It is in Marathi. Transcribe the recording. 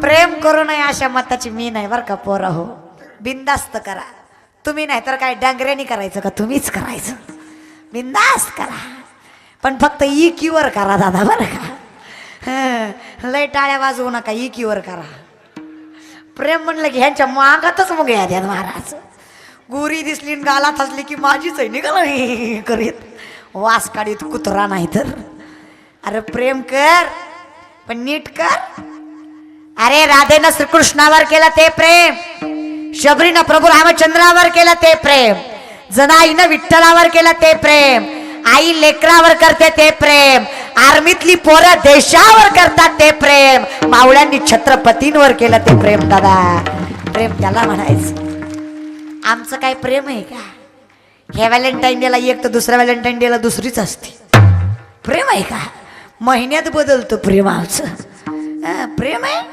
प्रेम करू नये अशा मताची मी नाही बरं का पोरा हो. बिंदास्त करा तुम्ही, नाही तर काय डांगऱ्यानी करायचं का तुम्हीच करायचं. बिंदास्त करा पण फक्त इकीवर करा दादा बरं का. लय टाळ्या वाजवू नका, इकीवर करा. प्रेम म्हणलं की ह्यांच्या मागातच मग या द्या महाराज. गोरी दिसली गालात हसली की माझीच आहे निघाला करीत वास काढीत कुत्रा नाही तर. अरे प्रेम कर पण नीट कर. अरे राधेनं श्रीकृष्णावर केलं ते प्रेम, शबरीनं प्रभू रामचंद्रावर केलं ते प्रेम, जनाईनं विठ्ठलावर केलं ते प्रेम, आई लेकरावर करते ते प्रेम, आर्मीतली पोरं देशावर करतात ते प्रेम, मावळ्यांनी छत्रपतींवर केलं ते प्रेम. दादा प्रेम त्याला म्हणायचं. आमचं काय प्रेम आहे का? ह्या व्हॅलेंटाईन डेला एक तर दुसऱ्या व्हॅलेंटाईन डेला दुसरीच असते. प्रेम आहे का? महिन्यात बदलतो प्रेम आमचं. प्रेम आहे.